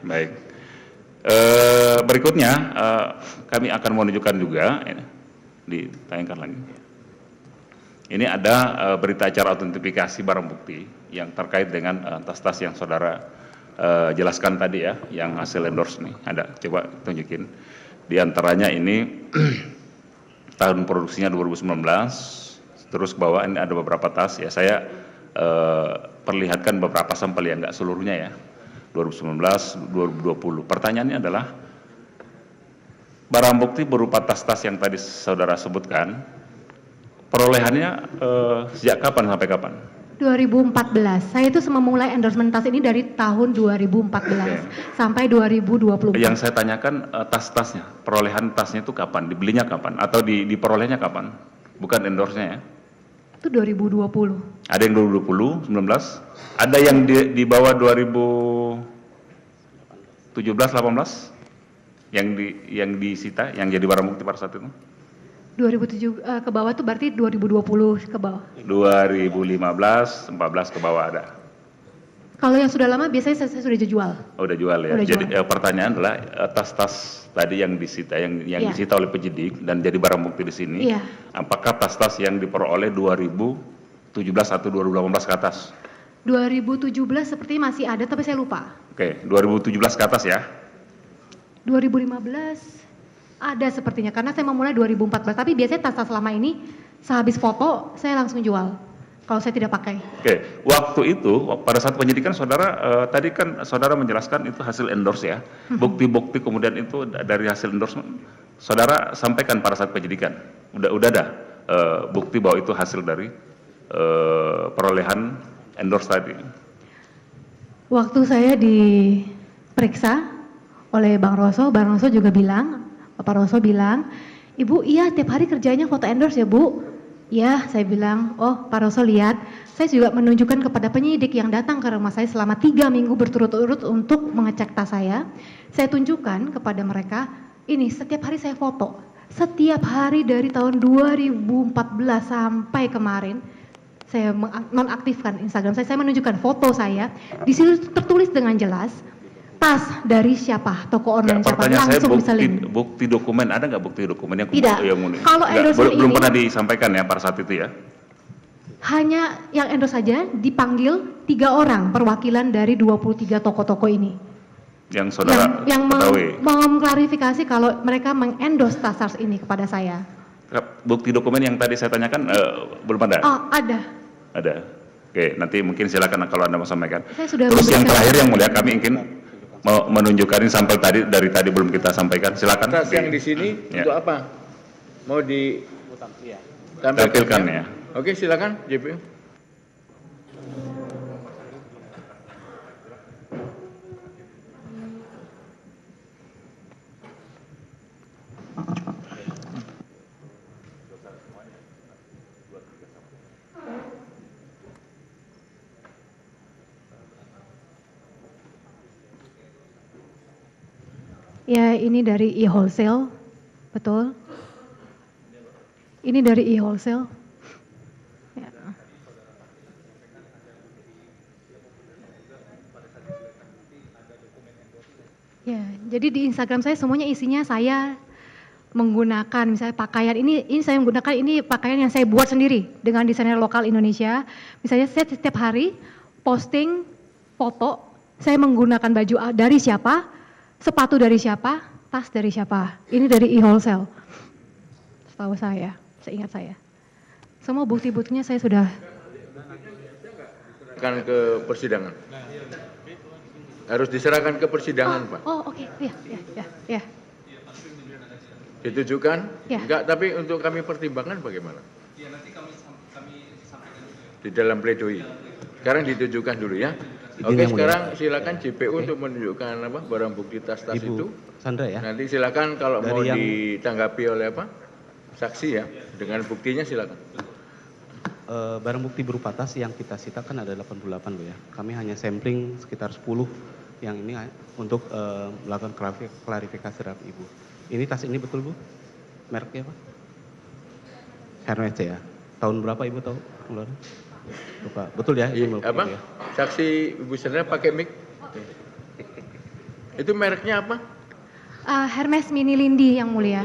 baik. Berikutnya kami akan menunjukkan juga, ditayangkan lagi. Ini ada berita acara autentifikasi barang bukti yang terkait dengan tas-tas yang saudara jelaskan tadi ya, yang hasil endorse nih. Ada, coba tunjukin. Di antaranya ini tahun produksinya 2019, terus ke bawah ini ada beberapa tas ya. Saya perlihatkan beberapa sampel ya, nggak seluruhnya ya. 2019, 2020. Pertanyaannya adalah barang bukti berupa tas-tas yang tadi saudara sebutkan, perolehannya sejak kapan sampai kapan? 2014. Saya itu memulai endorsement tas ini dari tahun 2014 sampai 2024. Yang saya tanyakan tas-tasnya, perolehan tasnya itu kapan? Dibelinya kapan? Atau diperolehnya kapan? Bukan endorse-nya ya? Itu 2020. Ada yang 2020, 19, ada yang di bawah 2017, 18 yang disita, yang jadi barang bukti pada saat itu? 2007 ke bawah itu berarti 2020 ke bawah. 2015, 14 ke bawah ada. Kalau yang sudah lama biasanya saya sudah jual. Oh, udah jual ya. Udah Jadi jual. pertanyaan adalah tas-tas tadi yang disita, yang Iya. disita oleh penyidik dan jadi barang bukti di sini, Iya. apakah tas-tas yang diperoleh 2017 atau 2018 ke atas? 2017 sepertinya masih ada tapi saya lupa. Oke, 2017 ke atas ya. 2015 ada sepertinya karena saya memulai 2014 tapi biasanya tas-tas selama ini sehabis foto saya langsung jual kalau saya tidak pakai. Oke, waktu itu pada saat penyidikan saudara tadi kan saudara menjelaskan itu hasil endorse ya. Bukti-bukti kemudian itu dari hasil endorsement saudara sampaikan pada saat penyidikan. Udah ada bukti bahwa itu hasil dari perolehan endorse tadi. Waktu saya diperiksa oleh Bang Roso juga bilang, Bapak Roso bilang, Ibu iya tiap hari kerjanya foto endorse ya Bu? Ya, saya bilang, oh Pak Roso lihat, saya juga menunjukkan kepada penyidik yang datang ke rumah saya selama 3 minggu berturut-turut untuk mengecek tas saya. Saya tunjukkan kepada mereka, ini setiap hari saya foto. Setiap hari dari tahun 2014 sampai kemarin, saya nonaktifkan Instagram saya menunjukkan foto saya. Di situ tertulis dengan jelas, tas dari siapa, toko online siapa, Pertanyaan saya langsung bukti dokumen, ada nggak bukti dokumen yang Tidak. yang Kalau endorsement belum ini- pernah disampaikan ya pada saat itu ya? Hanya yang endorse saja dipanggil 3 orang perwakilan dari 23 toko-toko ini. Yang saudara yang ketahui. mengklarifikasi kalau mereka mengendorse tas ini kepada saya. Bukti dokumen yang tadi saya tanyakan belum ada? Oh, ada. Ada. Oke, nanti mungkin silakan kalau Anda mau sampaikan. Saya sudah Terus yang memberikan- terakhir yang mulia kami ingin mau menunjukkan ini sampel tadi dari tadi belum kita sampaikan. Silakan. Tas yang di sini Ya. untuk apa? Mau Tampilkan ya. Oke, silakan JPU. Ya, ini dari e-wholesale, betul. Ini dari e-wholesale. Ya. Ya, jadi di Instagram saya semuanya isinya saya menggunakan misalnya pakaian ini saya menggunakan ini pakaian yang saya buat sendiri dengan desainer lokal Indonesia. Misalnya saya setiap hari posting foto saya menggunakan baju dari siapa, sepatu dari siapa, tas dari siapa. Ini dari e-wholesale. Setahu saya, seingat saya. Semua bukti-buktinya saya sudah Akan ke persidangan. Harus diserahkan ke persidangan, Pak. Oh, oke. Ya. Ditujukan? Ya. Enggak, tapi untuk kami pertimbangkan bagaimana? Ya nanti kami sampaikan juga. Di dalam pledoi. Sekarang ditujukan dulu ya. Izin Oke, yang mulia. sekarang silakan JPU untuk menunjukkan apa barang bukti tas-tas Ibu itu. Sandra ya. Nanti silakan kalau Dari mau yang- ditanggapi oleh apa? Saksi ya. Dengan buktinya silakan. Barang bukti berupa tas yang kita sita kan ada 88 loh ya. Kami hanya sampling sekitar 10 yang ini untuk melakukan klarifikasi terhadap Ibu. Ini tas ini betul Bu? Mereknya apa? Hermes ya. Tahun berapa Ibu tahu? Keluaran? Lupa. Betul ya? Iya, Ibu, apa? ya? Saksi Ibu Sandra pakai mic. Itu mereknya apa? Hermes Mini Lindy yang mulia.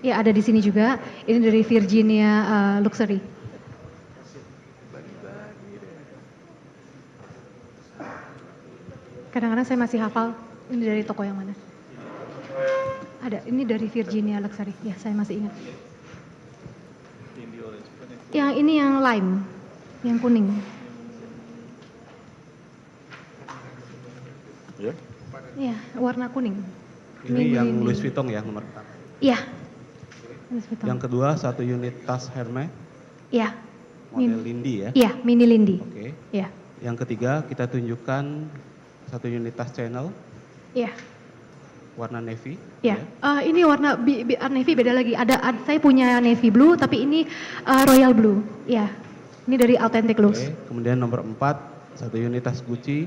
Ya, ada di sini juga. Ini dari Virginia Luxury. Kadang-kadang saya masih hafal ini dari toko yang mana. Ada, ini dari Virginia Luxury. Ya, saya masih ingat. Yang ini yang lime, yang kuning. Ya. Iya, warna kuning. Ini yang Lindy. Louis Vuitton ya nomor pertama. Iya. Louis Vuitton. Yang kedua satu unit tas Hermes Iya. model Lindy ya. Iya, Mini Lindy. Oke. Iya. Yang ketiga kita tunjukkan satu unit tas Chanel Iya. warna navy. Ya, ini warna navy beda lagi. Saya punya navy blue, tapi ini royal blue. Ya, ini dari Authentic Looks. Oke. Kemudian nomor 4 satu unit tas Gucci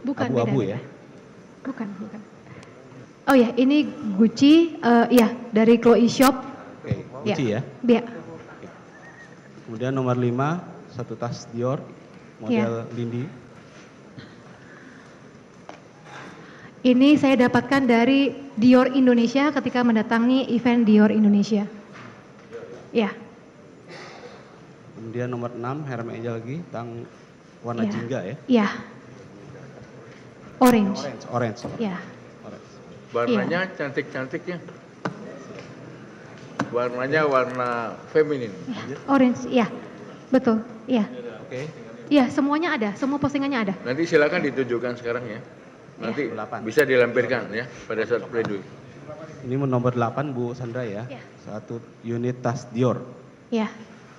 Bukan abu-abu beda. ya. Bukan. Oh ya, ini Gucci. Ya, dari Chloe Shop. Oke, Gucci ya. Ya. Kemudian nomor 5 satu tas Dior model Lindy. Ini saya dapatkan dari Dior Indonesia ketika mendatangi event Dior Indonesia. Ya, Kemudian nomor 6 Hermes Angel lagi tang warna Iya. jingga ya. ya. Orange. Orange. Ya. Orange. Warnanya cantik-cantiknya. Warnanya warna feminin. Orange, ya. Betul. Ya. Oke. Ya, semuanya ada, semua postingannya ada. Nanti silakan ditunjukkan sekarang ya. Nanti 8. bisa dilampirkan ya pada saat pledoi. Ini nomor 8 Bu Sandra ya. Iya. Satu unit tas Dior. Ya.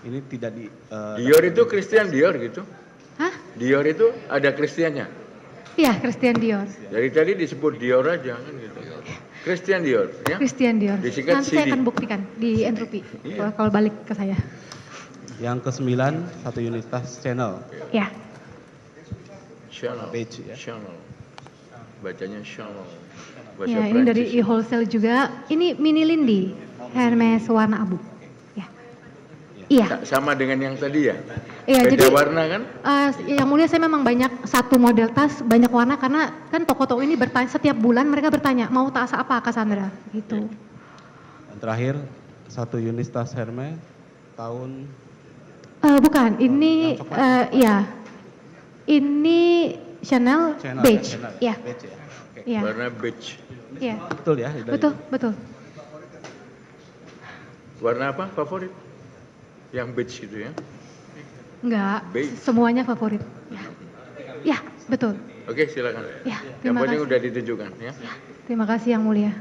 Ini tidak di Dior itu Christian Dior gitu. Hah? Dior itu ada Christiannya. Iya, Christian Dior. Dari tadi disebut Dior aja kan gitu. Christian Dior ya. Christian Dior. Disingkat Nanti saya CD. akan buktikan di entropy. Iya. Kalau balik ke saya. Yang ke-9 satu unit tas Chanel. Ya. Chanel. Beige ya. Chanel. Bacanya Chanel. Bahasa Ya, ini dari Prancis. e-wholesale juga. Ini Mini Lindy, Hermes warna abu. Ya. Iya. Sama dengan yang tadi ya. Iya, Beda jadi warna kan? yang mulia saya memang banyak satu model tas banyak warna karena kan toko-toko ini bertanya setiap bulan mereka bertanya mau tas apa Cassandra gitu. Dan terakhir satu unit tas Hermes tahun Bukan, ini yang coklat. ya. Ini Chanel, Chanel beige. Chanel Ya. Beige ya. Oke. Iya. Warna beige. Iya. Betul ya. dari- Betul. Warna apa favorit? Yang beige gitu ya. Enggak, Beige. semuanya favorit. Ya. Ya, betul. Oke, silakan. Ya, Yang terima penting kasih. udah ditunjukkan ya. Terima kasih yang mulia.